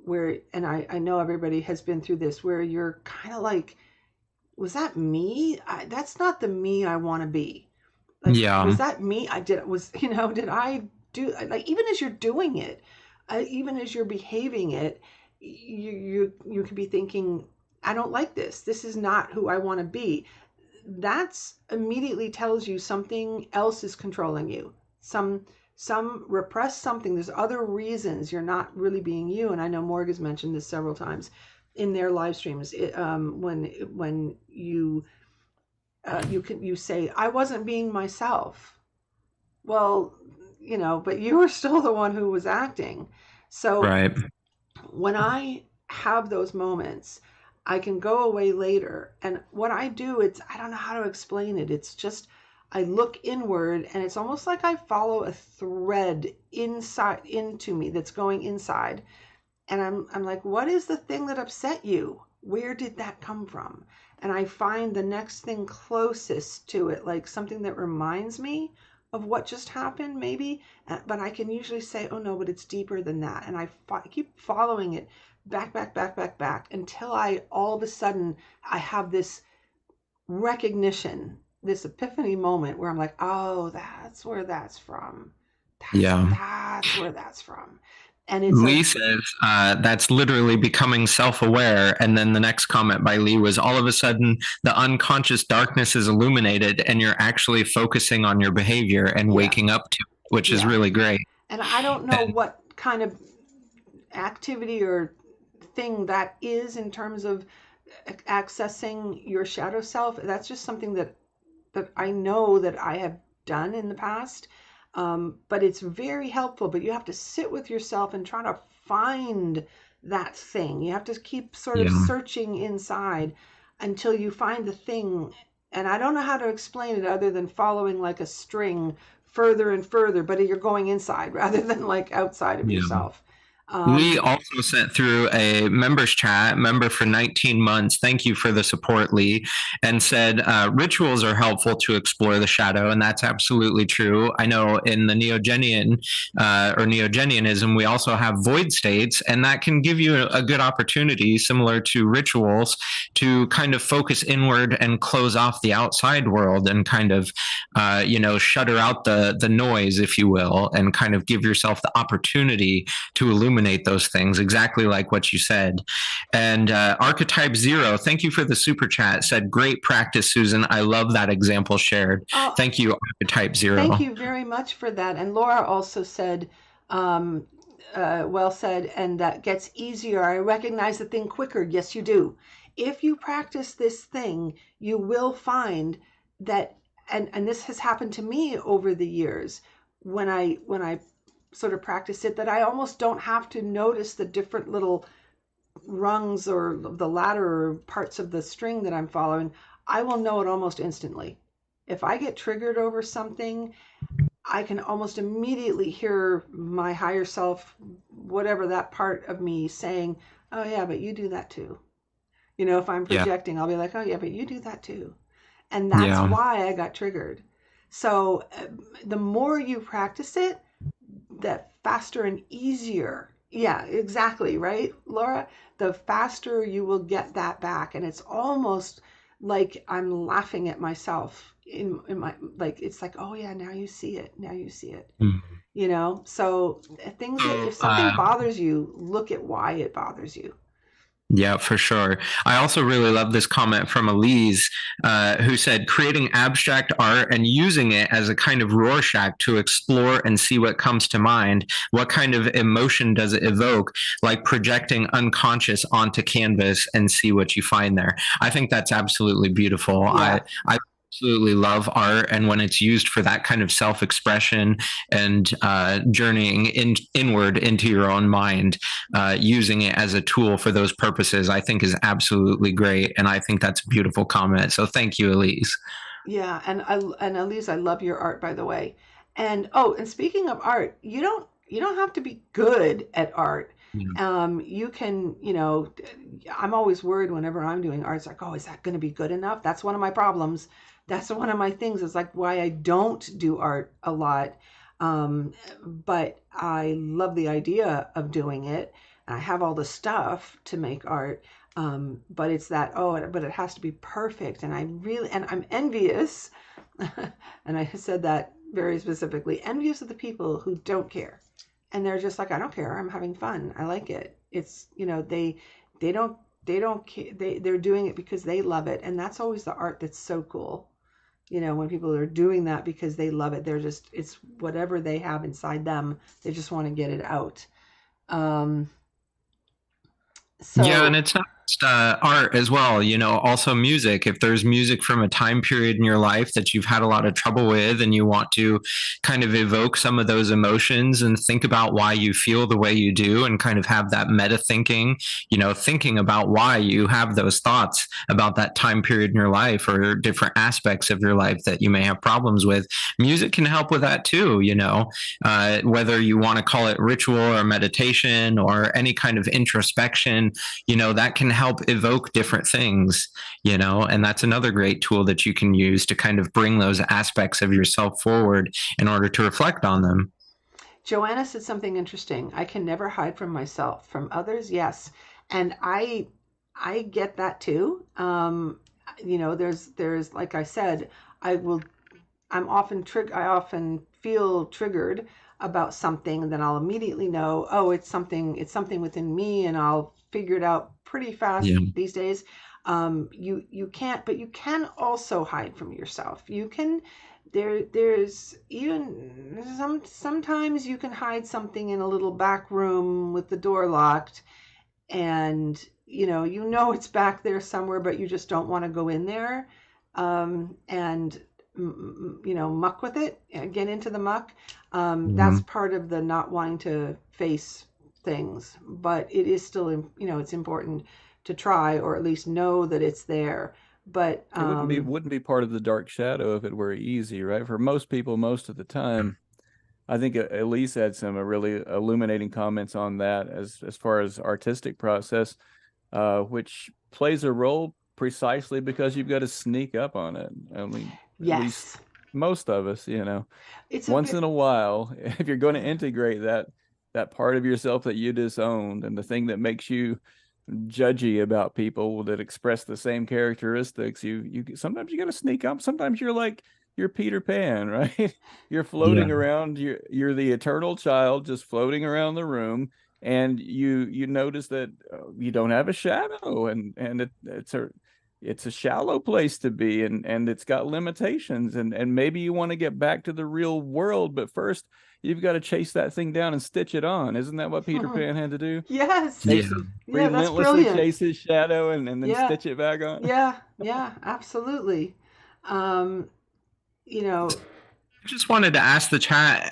where, and I know everybody has been through this, where you're kind of like, was that me? That's not the me I want to be. Like, was Yeah. that me? Did I do, like, even as you're doing it, even as you're behaving it, you could be thinking, I don't like this. This is not who I want to be. That's immediately tells you something else is controlling you. Some repress something. There's other reasons you're not really being you. And I know Morg has mentioned this several times in their live streams. When you say, I wasn't being myself. Well, but you were still the one who was acting. So Right. when I have those moments, I can go away later. And what I do, I don't know how to explain it. It's just, I look inward and it's almost like I follow a thread inside into me that's going inside. And I'm like, what is the thing that upset you? Where did that come from? And I find the next thing closest to it, like something that reminds me of what just happened, maybe. But I can usually say, oh no, but it's deeper than that. And I keep following it back until all of a sudden, I have this recognition, this epiphany moment where I'm like, oh, that's where that's from. Yeah. That's where that's from. And it's Lee says that's literally becoming self-aware. And then the next comment by Lee was, all of a sudden the unconscious darkness is illuminated and you're actually focusing on your behavior and yeah, waking up to it, which is yeah. really great. And I don't know what kind of activity or thing that is in terms of accessing your shadow self. That's just something that I know that I have done in the past. But it's very helpful. But you have to sit with yourself and try to find that thing. You have to keep sort of Yeah. searching inside until you find the thing. And I don't know how to explain it other than following like a string further and further, but you're going inside rather than like outside of Yeah. yourself. Lee also sent through a members chat, member for 19 months. Thank you for the support, Lee, and said rituals are helpful to explore the shadow, and that's absolutely true. I know in the Neogenian or Neogenianism, we also have void states, and that can give you a good opportunity, similar to rituals, to kind of focus inward and close off the outside world and kind of, shutter out the noise, if you will, and kind of give yourself the opportunity to illuminate those things, exactly like what you said. And Archetype Zero, thank you for the super chat, said, great practice, Susan. I love that example shared. Oh, Thank you, Archetype thank Zero. you very much for that. And Laura also said, um, well said, and that gets easier. I recognize the thing quicker. Yes, you do. If you practice this thing, you will find that, and this has happened to me over the years when I sort of practice it, that I almost don't have to notice the different little rungs or the ladder or parts of the string that I'm following. I will know it almost instantly. If I get triggered over something, I can almost immediately hear my higher self, whatever that part of me, saying, oh, yeah, but you do that too. If I'm Yeah. projecting, I'll be like, oh, yeah, but you do that too. And that's Yeah. why I got triggered. So the more you practice it, the faster and easier. Yeah, exactly, right, Laura? The faster you will get that back. And it's almost like I'm laughing at myself in my, like, it's like, oh yeah, now you see it. Now you see it. Mm. So things that, if So, something bothers you, look at why it bothers you. yeah, for sure. I also really love this comment from Elise, who said, creating abstract art and using it as a kind of Rorschach to explore and see what comes to mind. What kind of emotion does it evoke? Like projecting unconscious onto canvas and see what you find there. I think that's absolutely beautiful. Yeah. I absolutely love art, and when it's used for that kind of self-expression and journeying inward into your own mind, using it as a tool for those purposes, I think is absolutely great. And I think that's a beautiful comment. So thank you, Elise. Yeah, and Elise, I love your art, by the way. And oh, and speaking of art, you don't have to be good at art. Yeah. You can, I'm always worried whenever I'm doing art. It's like, oh, is that going to be good enough? That's one of my problems. That's one of my things. Is like why I don't do art a lot. But I love the idea of doing it. I have all the stuff to make art. But it's that, oh, but it has to be perfect. And I'm envious, and I said that very specifically, envious of the people who don't care. And they're just like, I don't care. I'm having fun. I like it. It's, they don't, they don't care. They're doing it because they love it. And that's always the art that's so cool. When people are doing that because they love it, it's whatever they have inside them. They just want to get it out. Um, Yeah, and so it's not just art as well, also music. If there's music from a time period in your life that you've had a lot of trouble with and you want to kind of evoke some of those emotions and think about why you feel the way you do and kind of have that meta thinking, thinking about why you have those thoughts about that time period in your life or different aspects of your life that you may have problems with, music can help with that too, whether you want to call it ritual or meditation or any kind of introspection, that can help evoke different things, and that's another great tool that you can use to kind of bring those aspects of yourself forward in order to reflect on them. Joanna said something interesting. I can never hide from myself. From others, yes. And I get that too. There's like I said, I often feel triggered about something, and then I'll immediately know, oh, it's something within me, and I'll figure it out pretty fast Yeah. these days. You can't, but you can also hide from yourself. You can there's even sometimes you can hide something in a little back room with the door locked, and it's back there somewhere, but you just don't want to go in there, and muck with it, get into the muck. That's Mhm. part of the not wanting to face things, but it is still, it's important to try, or at least know that it's there. But It wouldn't be part of the dark shadow if it were easy, right? For most people, most of the time, I think Elise had some really illuminating comments on that as far as artistic process, which plays a role precisely because you've got to sneak up on it. I mean, at least Yes. most of us, It's a once bit. in a while, if you're going to integrate that part of yourself that you disowned and the thing that makes you judgy about people that express the same characteristics, you sometimes you got to sneak up. Sometimes you're Peter Pan, right? You're Yeah. floating around. You're the eternal child just floating around the room, and you notice that you don't have a shadow, and it's a shallow place to be, and it's got limitations, and maybe you want to get back to the real world, but first you've got to chase that thing down and stitch it on. Isn't that what Peter Pan had to do? Yes. Yeah. Yeah, that's Relentlessly brilliant. chase his shadow and then Yeah. stitch it back on. Yeah. Yeah, absolutely. Um, you know, I just wanted to ask the chat,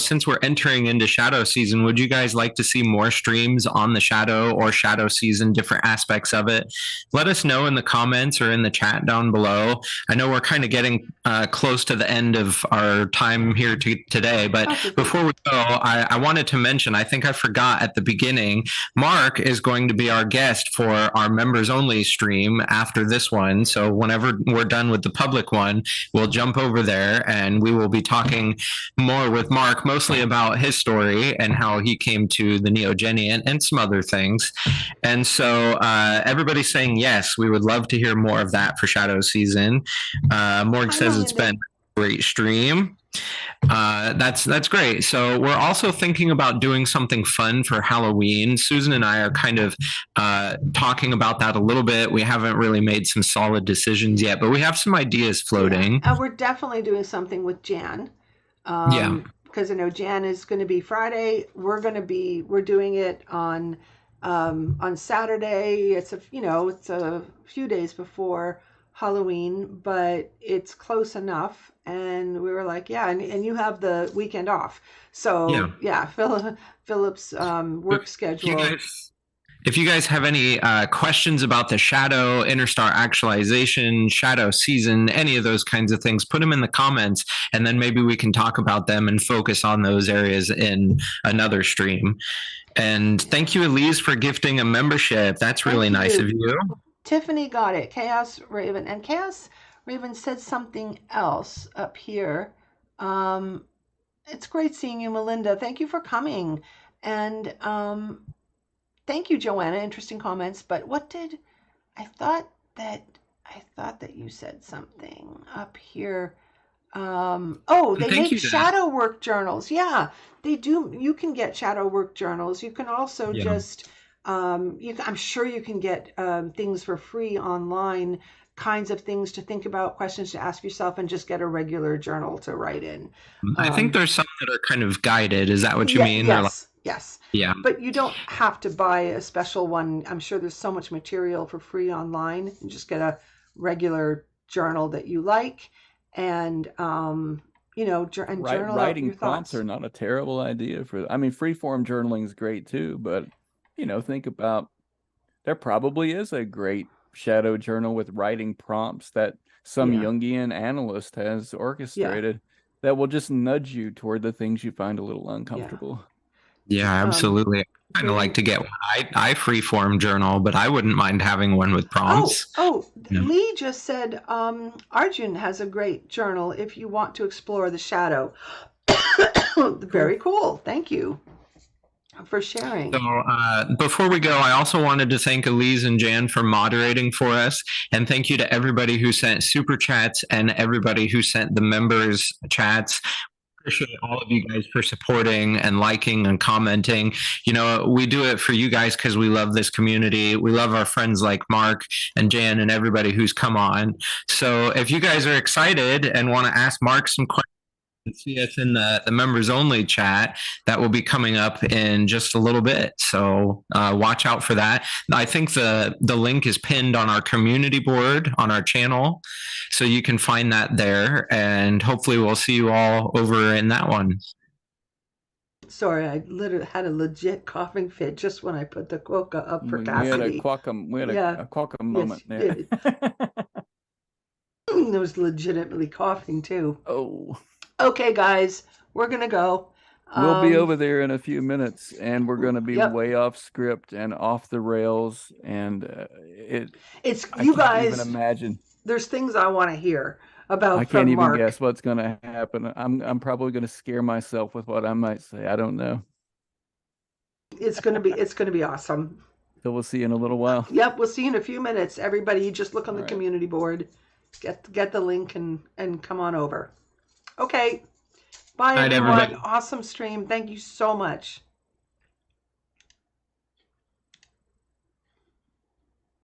since we're entering into shadow season, would you guys like to see more streams on the shadow or shadow season, different aspects of it? Let us know in the comments or in the chat down below. I know we're kind of getting close to the end of our time here today, but that's okay. before we go, I wanted to mention, I think I forgot at the beginning, Mark is going to be our guest for our members only stream after this one. So whenever we're done with the public one, we'll jump over there and we will be talking more with Mark, mostly about his story and how he came to the Neogenian and some other things. And so everybody's saying yes, we would love to hear more of that for Shadow Season. Morg Hi, says it's Melinda. been a great stream. That's great. So we're also thinking about doing something fun for Halloween. Susan and I are kind of talking about that a little bit. We haven't really made some solid decisions yet, but we have some ideas Yeah, floating. we're definitely doing something with Jan. Yeah. Because I know Jan is going to be Friday. We're doing it on Saturday. It's a few days before Halloween, but it's close enough. And we were like, yeah, and you have the weekend off. So Yeah. yeah, Philip's work If you schedule. guys if you guys have any questions about the shadow, interstar actualization, shadow season, any of those kinds of things, put them in the comments, and then maybe we can talk about them and focus on those areas in another stream. And thank you, Elise, for gifting a membership. That's really Thank nice of you. you. Tiffany got it. Chaos Raven. And Chaos Raven said something else up here. Um, it's great seeing you, Melinda. Thank you for coming. And thank you, Joanna. Interesting comments. But what did I thought that I thought that you said something up here. Oh, And they thank make you to shadow work journals. Yeah, they do. You can get shadow work journals. You can also yeah. just, I'm sure you can get things for free online, kinds of things to think about, questions to ask yourself, and just get a regular journal to write in. I think Um, there's some that are kind of guided. Is that what you yeah, mean? They're like, yes, yes. yeah. But you don't have to buy a special one. I'm sure there's so much material for free online. You just get a regular journal that you like and and journal out Writing your prompts thoughts. are not a terrible idea I mean, free form journaling is great too, but think about there probably is a great shadow journal with writing prompts that some Yeah, Jungian analyst has yeah, orchestrated that will just nudge you toward the things you find a little yeah. uncomfortable. Yeah, Um, absolutely. I kind of like very. to get one. I freeform journal, but I wouldn't mind having one with Oh, prompts. oh, Yeah. Lee just said Arjun has a great journal if you want to explore the shadow. Cool. Very cool. Thank you for sharing. So before we go, I also wanted to thank Elise and Jan for moderating for us, and thank you to everybody who sent super chats and everybody who sent the members chats. Appreciate all of you guys for supporting and liking and commenting. We do it for you guys because we love this community. We love our friends like Mark and Jan and everybody who's come on. So if you guys are excited and want to ask Mark some questions, see us in the members only chat that will be coming up in just a little bit. So watch out for that. I think the link is pinned on our community board on our channel, so you can find that there, and hopefully we'll see you all over in that one. Sorry, I literally had a legit coughing fit just when I put the quokka up for We had Cassidy. a Qualcomm Yes, moment you there. did. I was legitimately coughing too. Oh. Okay, guys, we're gonna go. We'll be Um, over there in a few minutes, and we're going to be yep. way off script and off the rails, and It's I you can't even guys. imagine. There's things I want to hear I about can't from even Mark. guess what's going to happen. I'm probably going to scare myself with what I might say. I don't know. It's gonna be awesome. So we'll see you in a little while. Yep, we'll see you in a few minutes. Everybody, just look on All the right. community board, get the link and come on over. Okay. Bye All right, everyone. everybody. Awesome stream. Thank you so much.